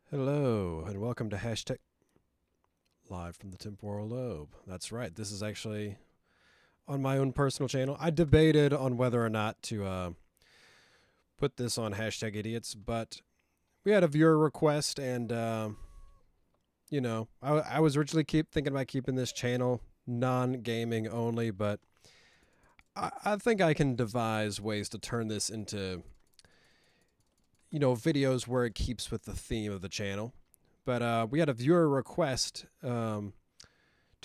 Hello, and welcome to Hashtag Live from the Temporal Lobe. That's right, this is actually on my own personal channel. I debated on whether or not to put this on Hashtag Idiots, but we had a viewer request, and, I was originally thinking about keeping this channel non-gaming only, but I think I can devise ways to turn this into, videos where it keeps with the theme of the channel. But we had a viewer request to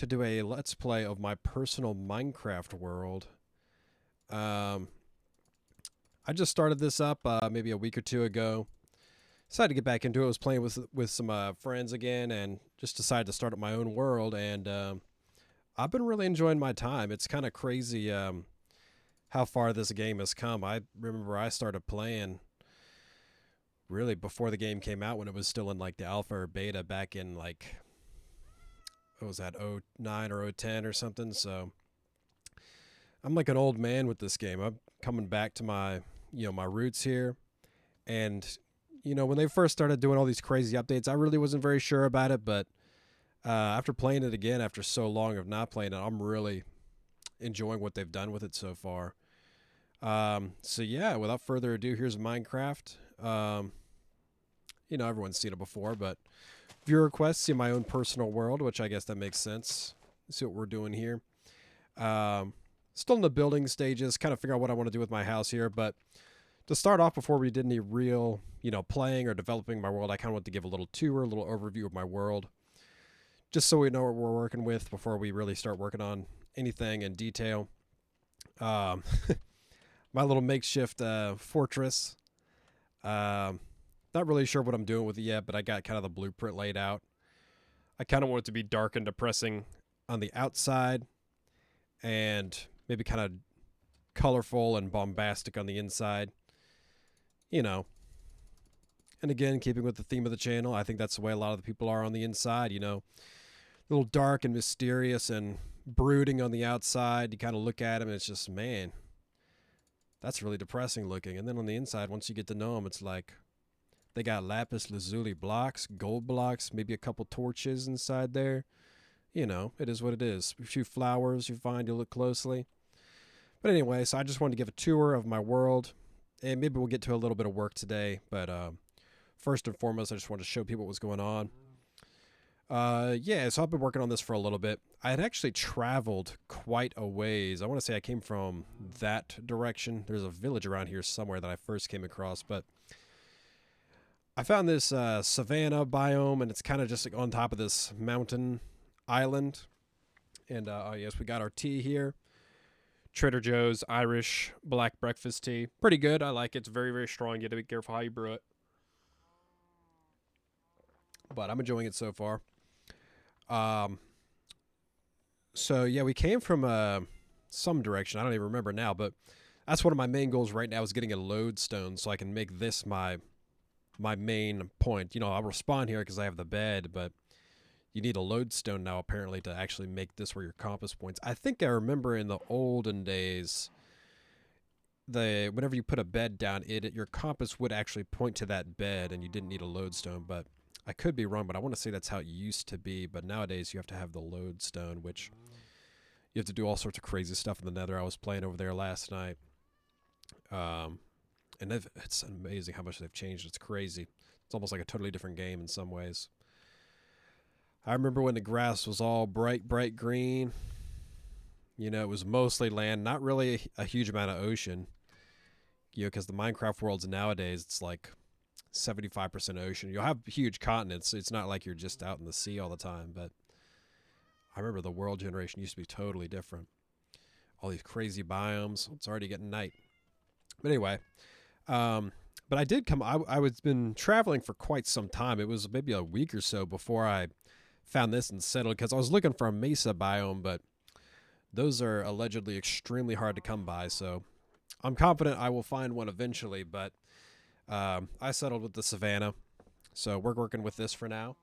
do a let's play of my personal Minecraft world. Um, I just started this up maybe a week or two ago. Decided to get back into it. I was playing with some friends again, and just decided to start up my own world. And I've been really enjoying my time. It's kind of crazy how far this game has come. I remember I started playing really before the game came out when it was still in like the alpha or beta back in like what was that, oh 09 or 010 or something. So I'm like an old man with this game. I'm coming back to my roots here. And when they first started doing all these crazy updates, I really wasn't very sure about it, but after playing it again after so long of not playing it, I'm really enjoying what they've done with it so far. So yeah, without further ado, here's Minecraft. Everyone's seen it before, but viewer requests, see my own personal world, which I guess that makes sense. See what we're doing here. Still in the building stages, kind of figure out what I want to do with my house here. But to start off, before we did any real, playing or developing my world, I kind of want to give a little tour, a little overview of my world, just so we know what we're working with before we really start working on anything in detail. Um, my little makeshift fortress. Not really sure what I'm doing with it yet, but I got kind of the blueprint laid out. I kind of want it to be dark and depressing on the outside and maybe kind of colorful and bombastic on the inside. You know. And again, keeping with the theme of the channel, I think that's the way a lot of the people are on the inside, a little dark and mysterious and brooding on the outside. You kind of look at them and it's just, man, that's really depressing looking. And then on the inside, once you get to know them, it's like they got lapis lazuli blocks, gold blocks, maybe a couple torches inside there. It is what it is. A few flowers you find, you look closely. But anyway, so I just wanted to give a tour of my world. And maybe we'll get to a little bit of work today. But first and foremost, I just wanted to show people what was going on. So I've been working on this for a little bit. I had actually traveled quite a ways. I want to say I came from that direction. There's a village around here somewhere that I first came across, but I found this savanna biome, and it's kind of just like on top of this mountain island. And yes, we got our tea here. Trader Joe's Irish black breakfast tea. Pretty good. I like it. It's very, very strong. You got to be careful how you brew it. But I'm enjoying it so far. Um, so yeah, we came from some direction. I don't even remember now, but that's one of my main goals right now is getting a lodestone so I can make this my main point. I'll respawn here because I have the bed, but you need a lodestone now apparently to actually make this where your compass points. I think I remember in the olden days, whenever you put a bed down, your compass would actually point to that bed, and you didn't need a lodestone. But I could be wrong, but I want to say that's how it used to be. But nowadays you have to have the lodestone, which you have to do all sorts of crazy stuff in the Nether. I was playing over there last night. And it's amazing how much they've changed. It's crazy. It's almost like a totally different game in some ways. I remember when the grass was all bright, bright green. It was mostly land, not really a huge amount of ocean. Because the Minecraft worlds nowadays, it's like 75% ocean. You'll have huge continents. It's not like you're just out in the sea all the time. But I remember the world generation used to be totally different. All these crazy biomes. It's already getting night. But anyway, but I did come. I was been traveling for quite some time. It was maybe a week or so before I found this and settled because I was looking for a mesa biome, but those are allegedly extremely hard to come by. So I'm confident I will find one eventually. But I settled with the savanna, so we're working with this for now.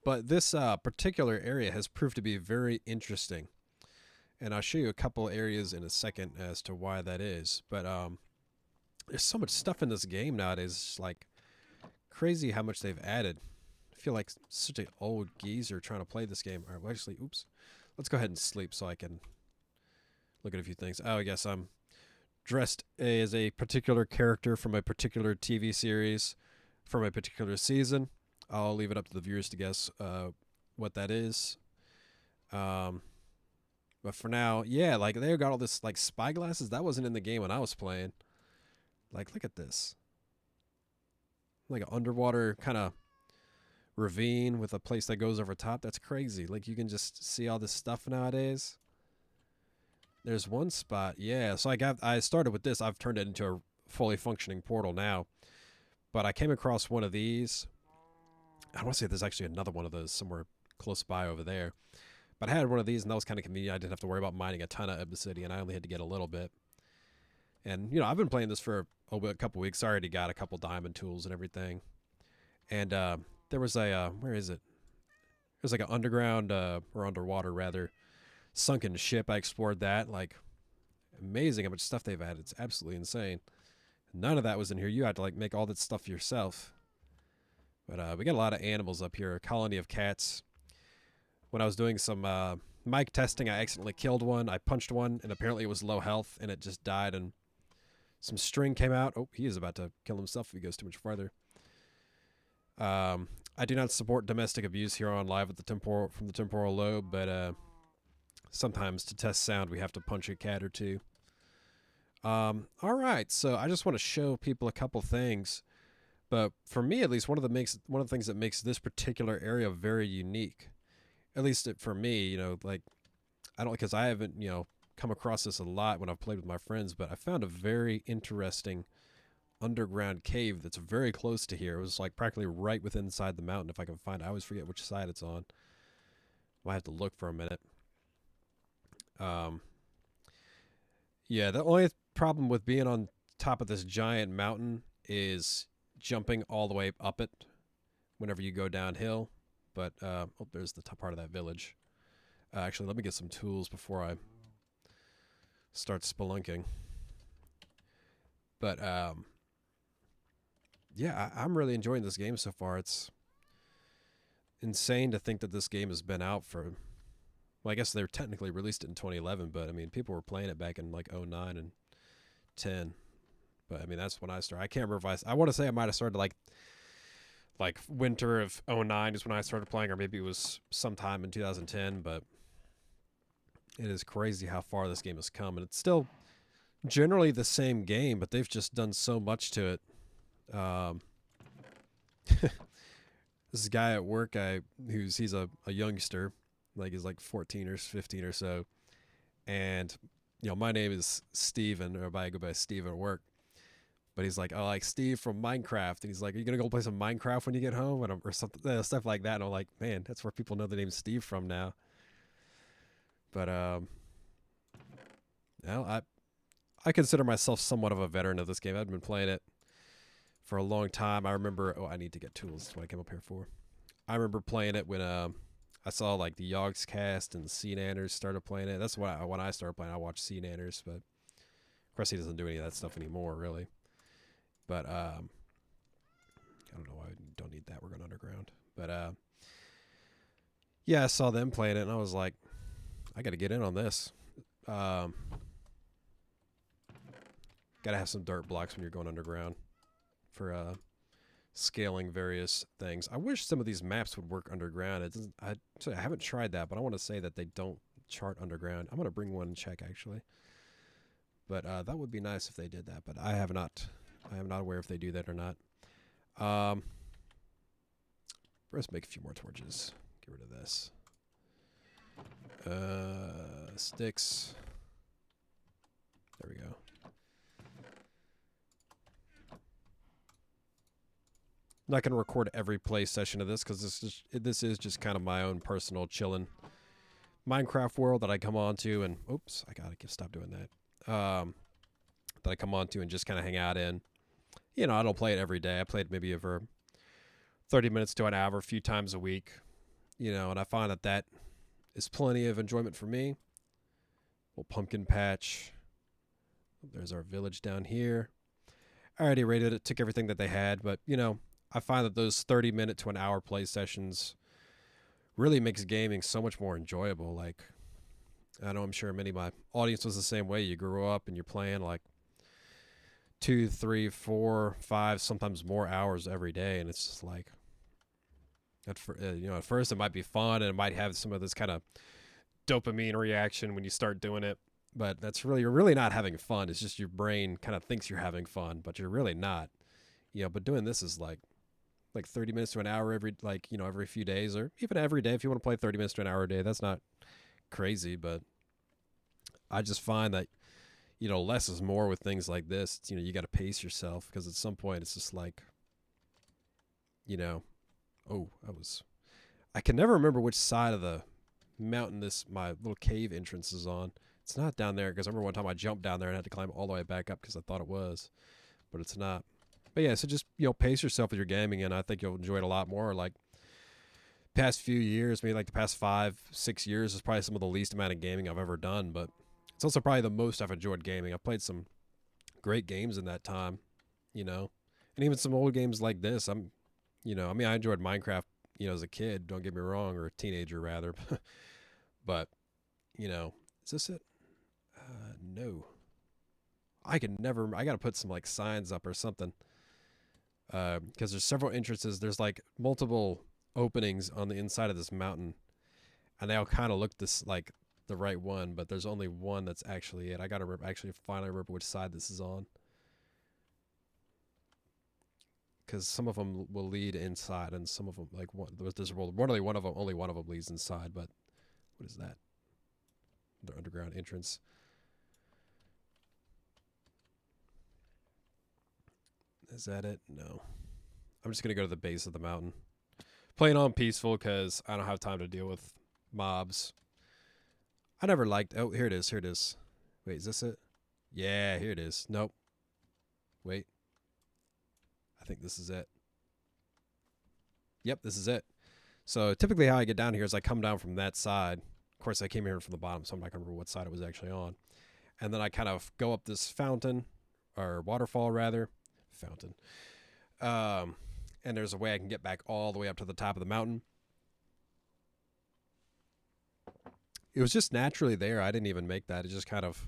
But this particular area has proved to be very interesting. And I'll show you a couple areas in a second as to why that is. But There's so much stuff in this game nowadays. It's like crazy how much they've added. I feel like such an old geezer trying to play this game. All right, well, actually, oops. Let's go ahead and sleep so I can look at a few things. Oh, yes, I'm dressed as a particular character from a particular TV series from a particular season. I'll leave it up to the viewers to guess what that is. But for now, yeah, like they got all this like spyglasses that wasn't in the game when I was playing. Like, look at this, like an underwater kind of ravine with a place that goes over top. That's crazy. Like you can just see all this stuff nowadays. There's one spot, yeah. So I started with this. I've turned it into a fully functioning portal now. But I came across one of these. I want to say there's actually another one of those somewhere close by over there. But I had one of these, and that was kind of convenient. I didn't have to worry about mining a ton of obsidian. I only had to get a little bit. And, I've been playing this for a couple weeks. I already got a couple diamond tools and everything. And there was a, where is it? There's like an underground, or underwater rather, sunken ship. I explored that. Like, amazing how much stuff they've added. It's absolutely insane. None of that was in here. You had to, like, make all that stuff yourself. But we got a lot of animals up here. A colony of cats. When I was doing some mic testing, I accidentally killed one. I punched one, and apparently it was low health, and it just died, and some string came out. Oh, he is about to kill himself if he goes too much farther. I do not support domestic abuse here on Live at the from the Temporal Lobe, but sometimes to test sound, we have to punch a cat or two. All right, so I just want to show people a couple things. But for me, at least, one of the things that makes this particular area very unique, at least for me, like I don't, because I haven't, come across this a lot when I've played with my friends, but I found a very interesting underground cave that's very close to here. It was like practically right within inside the mountain. If I can find it, I always forget which side it's on. Might have to look for a minute. Yeah, the only problem with being on top of this giant mountain is jumping all the way up it whenever you go downhill. But, oh, there's the top part of that village. Actually, let me get some tools before I start spelunking. But, yeah, I'm really enjoying this game so far. It's insane to think that this game has been out for, well, I guess they were technically released it in 2011, but, I mean, people were playing it back in, like, 09 and 10. But, I mean, that's when I started. I can't remember if I want to say I might have started, like winter of 09 is when I started playing, or maybe it was sometime in 2010, but it is crazy how far this game has come, and it's still generally the same game, but they've just done so much to it. This guy at work, he's a youngster, like he's like 14 or 15 or so, and my name is Steven, or I go by Steven at work. But he's like, oh, like Steve from Minecraft. And he's like, are you going to go play some Minecraft when you get home? Or something, stuff like that. And I'm like, man, that's where people know the name Steve from now. But, well, I consider myself somewhat of a veteran of this game. I've been playing it for a long time. I remember, I need to get tools. That's what I came up here for. I remember playing it when I saw like the Yogscast and Sea Nanners started playing it. That's when I started playing. I watched Sea Nanners, but of course he doesn't do any of that stuff anymore, really. But I don't know why we don't need that. We're going underground. But yeah, I saw them playing it, and I was like, I got to get in on this. Got to have some dirt blocks when you're going underground for scaling various things. I wish some of these maps would work underground. It doesn't. I haven't tried that, but I want to say that they don't chart underground. I'm going to bring one and check, actually. But that would be nice if they did that, but I have not. I am not aware if they do that or not. Let's make a few more torches. Get rid of this. Sticks. There we go. I'm not going to record every play session of this because this is just kind of my own personal chilling Minecraft world that I come on to, and oops, I gotta stop doing that. That I come on to and just kind of hang out in. I don't play it every day. I play it maybe over 30 minutes to an hour a few times a week, and I find that is plenty of enjoyment for me. Little pumpkin patch. There's our village down here. I already rated it, took everything that they had, but I find that those 30-minute to an hour play sessions really makes gaming so much more enjoyable. Like, I know I'm sure many of my audience was the same way. You grew up and you're playing like 2, 3, 4, 5, sometimes more hours every day, and it's just like at first it might be fun and it might have some of this kind of dopamine reaction when you start doing it, but you're really not having fun. It's just your brain kind of thinks you're having fun, but you're really not. But doing this is like 30 minutes to an hour every few days, or even every day if you want to play 30 minutes to an hour a day. That's not crazy, but I just find that less is more with things like this. It's, you got to pace yourself, because at some point it's just like, oh, I can never remember which side of the mountain my little cave entrance is on. It's not down there, because I remember one time I jumped down there and had to climb all the way back up because I thought it was, but it's not. But yeah, so just pace yourself with your gaming, and I think you'll enjoy it a lot more. Like, past few years, maybe like the past 5-6 years, is probably some of the least amount of gaming I've ever done, but it's also probably the most I've enjoyed gaming. I've played some great games in that time, and even some old games like this. I enjoyed Minecraft, as a kid. Don't get me wrong, or a teenager rather, but is this it? No, I can never. I got to put some like signs up or something, because there's several entrances. There's like multiple openings on the inside of this mountain, and they all kind of look this like the right one, but there's only one that's actually it. I gotta finally remember which side this is on, because some of them will lead inside, and some of them only one of them leads inside. But what is that? The underground entrance. Is that it? No. I'm just gonna go to the base of the mountain. Playing on peaceful because I don't have time to deal with mobs. I never liked. Oh, here it is. Here it is. Wait, is this it? Yeah, here it is. Nope. Wait. I think this is it. Yep, this is it. So typically how I get down here is I come down from that side. Of course, I came here from the bottom, so I'm not going to remember what side it was actually on. And then I kind of go up this fountain, or waterfall rather. Fountain. And there's a way I can get back all the way up to the top of the mountain. It was just naturally there. I didn't even make that. It just kind of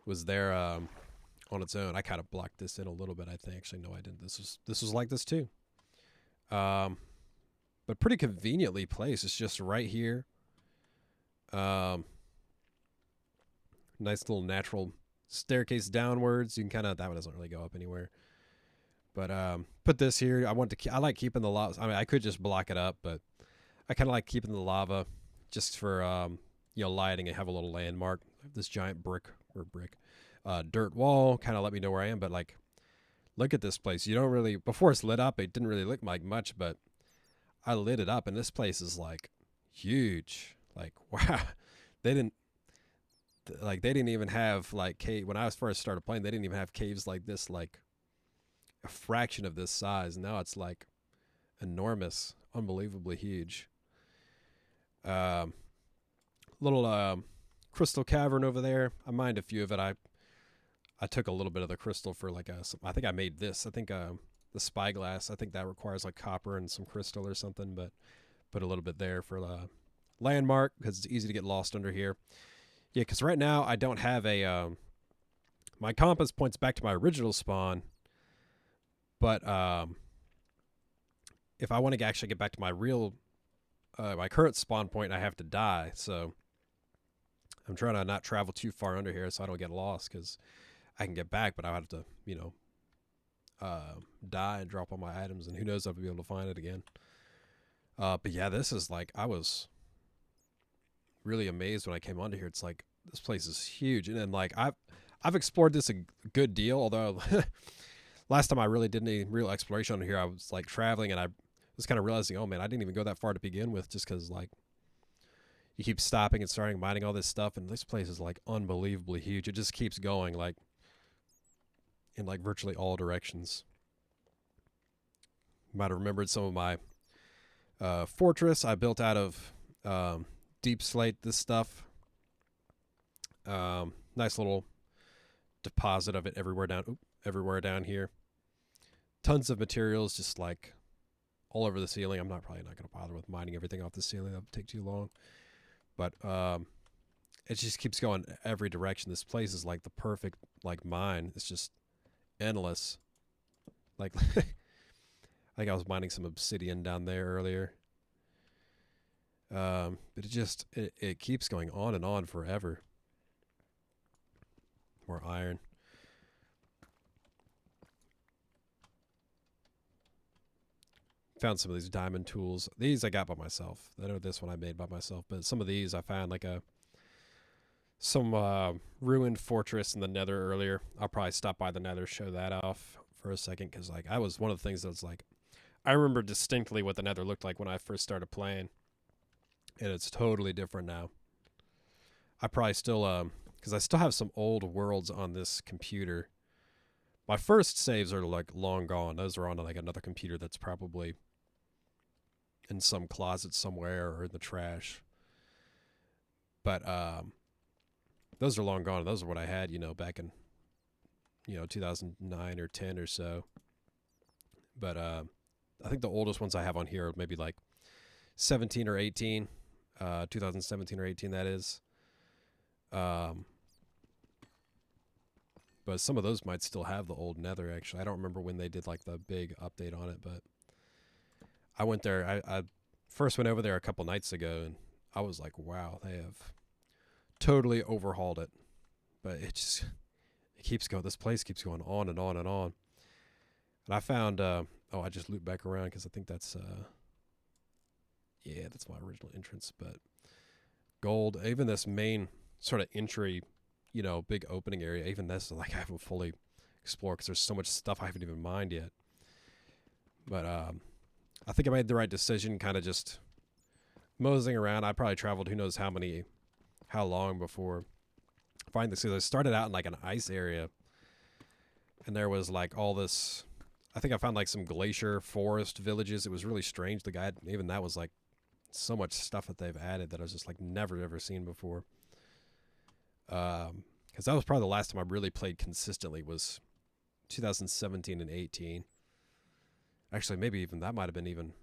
was there on its own. I kind of blocked this in a little bit, I think. Actually, no, I didn't. This was like this too. But pretty conveniently placed. It's just right here. Nice little natural staircase downwards. You can kind of, that one doesn't really go up anywhere. But put this here. I like keeping the lava. I mean, I could just block it up, but I kind of like keeping the lava just for lighting and have a little landmark. I have this giant dirt wall, kind of let me know where I am. But like, look at this place. You don't really, before it's lit up, it didn't really look like much, but I lit it up, and this place is like huge. Like, wow, they didn't even have like cave when I was first started playing. They didn't even have caves like this, like a fraction of this size. Now it's like enormous, unbelievably huge. Little crystal cavern over there. I mined a few of it. I took a little bit of the crystal for like I think I made this. I think the spyglass. I think that requires like copper and some crystal or something. But put a little bit there for landmark because it's easy to get lost under here. Yeah, because right now I don't have a. My compass points back to my original spawn, but if I want to actually get back to my real, my current spawn point, I have to die. So I'm trying to not travel too far under here so I don't get lost, because I can get back, but I have to, die and drop all my items, and who knows if I'll be able to find it again. But yeah, this is like, I was really amazed when I came onto here. It's like, this place is huge. And then like, I've explored this a good deal, although last time I really did any real exploration on here, I was like traveling and I was kind of realizing, oh man, I didn't even go that far to begin with, just because like you keep stopping and starting mining all this stuff, and this place is like unbelievably huge. It just keeps going like in like virtually all directions. Might have remembered some of my fortress I built out of deep slate, this stuff. Nice little deposit of it everywhere down. Oop, everywhere down here. Tons of materials just like all over the ceiling. I'm probably not going to bother with mining everything off the ceiling. That would take too long. But it just keeps going every direction. This place is like the perfect like mine. It's just endless. Like like I was mining some obsidian down there earlier. But it keeps going on and on forever. More iron. Found some of these diamond tools. These I got by myself. I know this one I made by myself, but some of these I found like some ruined fortress in the Nether earlier. I'll probably stop by the Nether, show that off for a second, because like I was one of the things that was like I remember distinctly what the Nether looked like when I first started playing, and it's totally different now. I probably still because I still have some old worlds on this computer. My first saves are like long gone. Those are on like another computer that's probably in some closet somewhere or in the trash. But those are long gone. Those are what I had, back in 2009 or 10 or so. But I think the oldest ones I have on here are maybe like 17 or 18, 2017 or 18 that is. But some of those might still have the old Nether, actually. I don't remember when they did like the big update on it, but I went there. I first went over there a couple nights ago, and I was like, wow, they have totally overhauled it. But it keeps going. This place keeps going on and on and on. And I found, I just looped back around because I think that's, that's my original entrance. But gold, even this main sort of entry, big opening area, even this, like I haven't fully explored because there's so much stuff I haven't even mined yet. But I think I made the right decision, kind of just moseying around. I probably traveled who knows how long before finding this. I started out in like an ice area, and there was like all this. I think I found like some glacier forest villages. It was really strange. The guy, even that was like so much stuff that they've added that I was just like never ever seen before. Because that was probably the last time I really played consistently was 2017 and 18. Actually, maybe even that might have been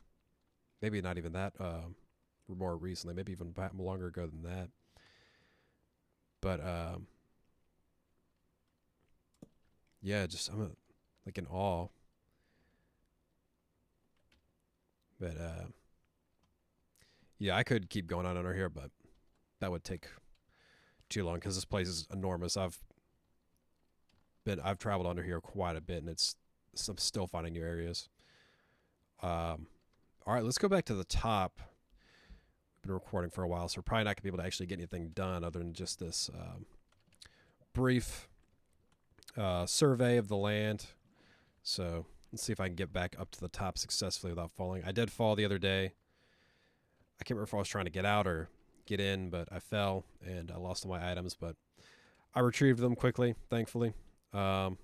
maybe not even that more recently, maybe even longer ago than that. But just I'm like in awe. But I could keep going on under here, but that would take too long because this place is enormous. I've traveled under here quite a bit, and I'm still finding new areas. All right, let's go back to the top. We've been recording for a while, so we're probably not gonna be able to actually get anything done other than just this brief survey of the land. So let's see if I can get back up to the top successfully without falling. I did fall the other day. I can't remember if I was trying to get out or get in, but I fell and I lost all my items, but I retrieved them quickly, thankfully. So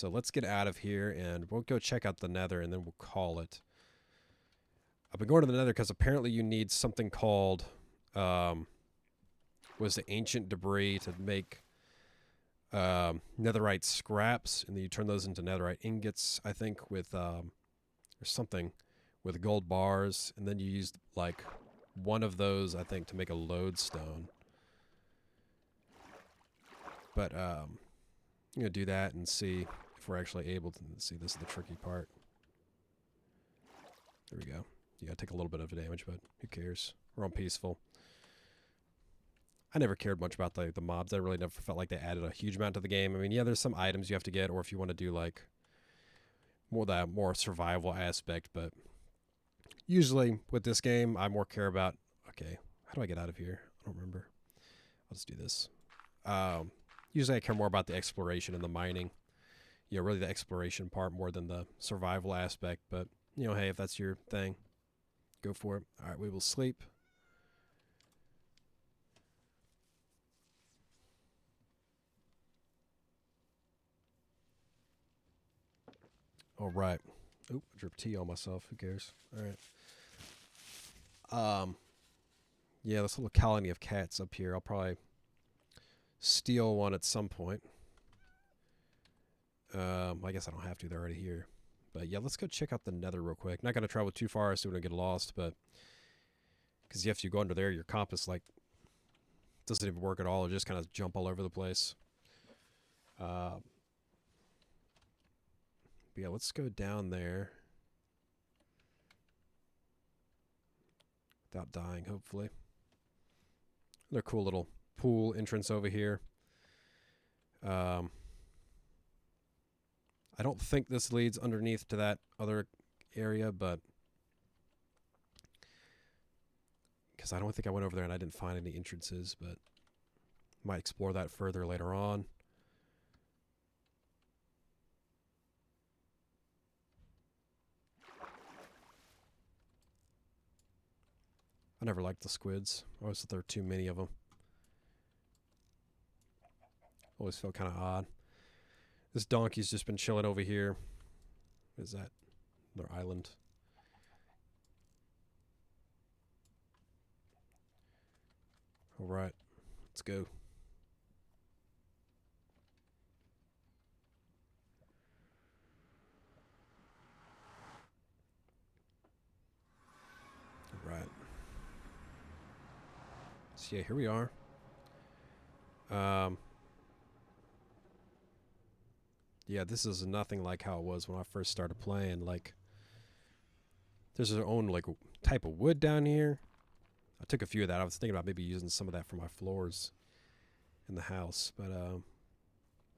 let's get out of here and we'll go check out the Nether and then we'll call it. I've been going to the Nether because apparently you need something called was the ancient debris to make netherite scraps, and then you turn those into netherite ingots, I think, with or something with gold bars, and then you use like one of those, I think, to make a lodestone. But I'm gonna do that and see if we're actually able to see. This is the tricky part. There we go. You gotta take a little bit of damage, but who cares? We're on peaceful. I never cared much about the mobs. I really never felt like they added a huge amount to the game. I mean, yeah, there's some items you have to get, or if you want to do like more survival aspect, but usually with this game, I more care about, okay, how do I get out of here? I don't remember. I'll just do this. Usually I care more about the exploration and the mining. Really the exploration part more than the survival aspect, but, hey, if that's your thing, go for it. All right, we will sleep. All right. Oop, I dripped tea on myself. Who cares? All right. This little colony of cats up here. I'll probably steal one at some point. I guess I don't have to. They're already here. But yeah, let's go check out the Nether real quick. Not gonna travel too far so we don't get lost, but because if you go under there, your compass like doesn't even work at all. It just kind of jump all over the place. But yeah, let's go down there without dying, hopefully. Another cool little pool entrance over here. I don't think this leads underneath to that other area, but because I don't think I went over there and I didn't find any entrances, but might explore that further later on. I never liked the squids. I always thought there were too many of them. Always felt kind of odd. This donkey's just been chilling over here. What is that? Another island. All right, let's go. All right. So yeah, here we are. Yeah, this is nothing like how it was when I first started playing. Like, there's their own like type of wood down here. I took a few of that. I was thinking about maybe using some of that for my floors in the house, but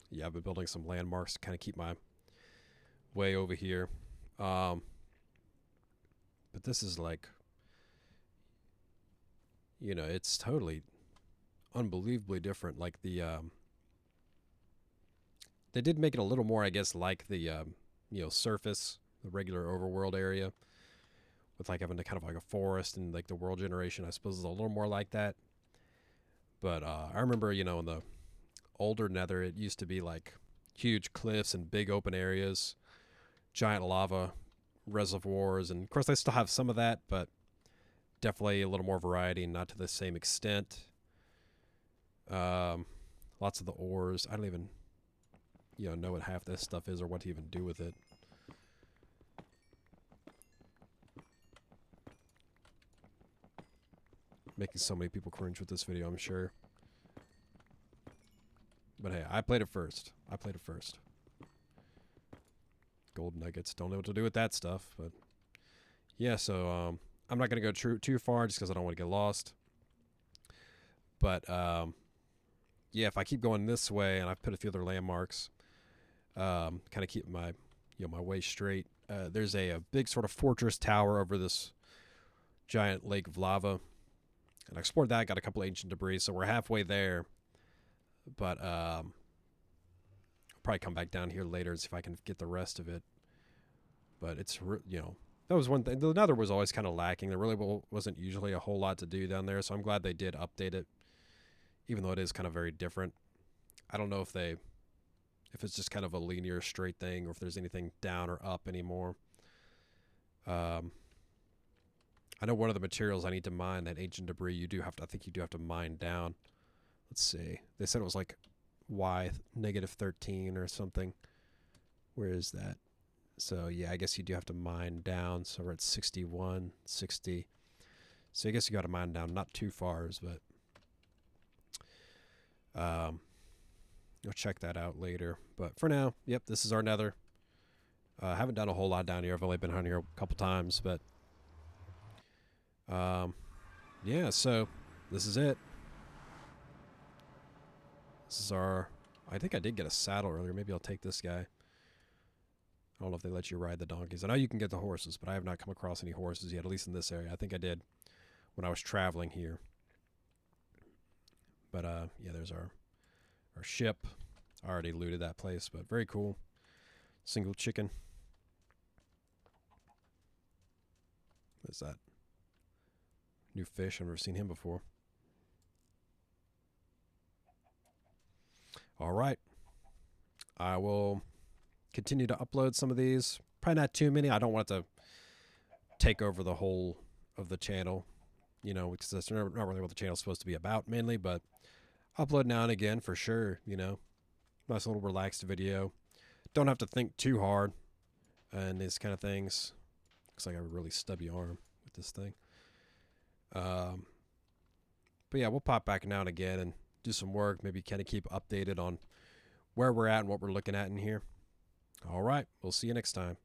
yeah, I've been building some landmarks to kind of keep my way over here. But this is like, you know, it's totally unbelievably different. Like they did make it a little more, I guess, like the you know, surface, the regular overworld area, with like having a kind of like a forest and like the world generation. I suppose is a little more like that. But I remember, you know, in the older Nether, it used to be like huge cliffs and big open areas, giant lava reservoirs, and of course they still have some of that, but definitely a little more variety, not to the same extent. Lots of the ores. I don't even, you know what half this stuff is or what to even do with it. Making so many people cringe with this video, I'm sure. But hey, I played it first. Gold nuggets. Don't know what to do with that stuff, but yeah. So I'm not gonna go too far just because I don't want to get lost. But yeah, if I keep going this way, and I've put a few other landmarks, kind of keep my my way straight. There's a big sort of fortress tower over this giant lake of lava. And I explored that, got a couple of ancient debris, so we're halfway there. But I'll probably come back down here later and see if I can get the rest of it. But it's, you know, that was one thing. The Nether was always kind of lacking. There really wasn't usually a whole lot to do down there, so I'm glad they did update it, even though it is kind of very different. I don't know if it's just kind of a linear straight thing or if there's anything down or up anymore. I know one of the materials I need to mine, that ancient debris, I think you do have to mine down. Let's see. They said it was like Y -13 or something. Where is that? So yeah, I guess you do have to mine down. So we're at 61, 60. So I guess you got to mine down, not too far, but you'll check that out later. But for now, yep, this is our Nether. I haven't done a whole lot down here. I've only been on here a couple times, but yeah, so this is it. This is our, I think I did get a saddle earlier. Maybe I'll take this guy. I don't know if they let you ride the donkeys. I know you can get the horses, but I have not come across any horses yet, at least in this area. I think I did when I was traveling here. But yeah, there's our ship. I already looted that place, but very cool. Single chicken. What is that? New fish. I've never seen him before. All right. I will continue to upload some of these. Probably not too many. I don't want it to take over the whole of the channel, you know, because that's not really what the channel's supposed to be about mainly, but upload now and again for sure, you know. Nice little relaxed video. don't have to think too hard and these kind of things. Looks like I have a really stubby arm with this thing. But yeah, we'll pop back now and again and do some work. Maybe kind of keep updated on where we're at and what we're looking at in here. All right, we'll see you next time.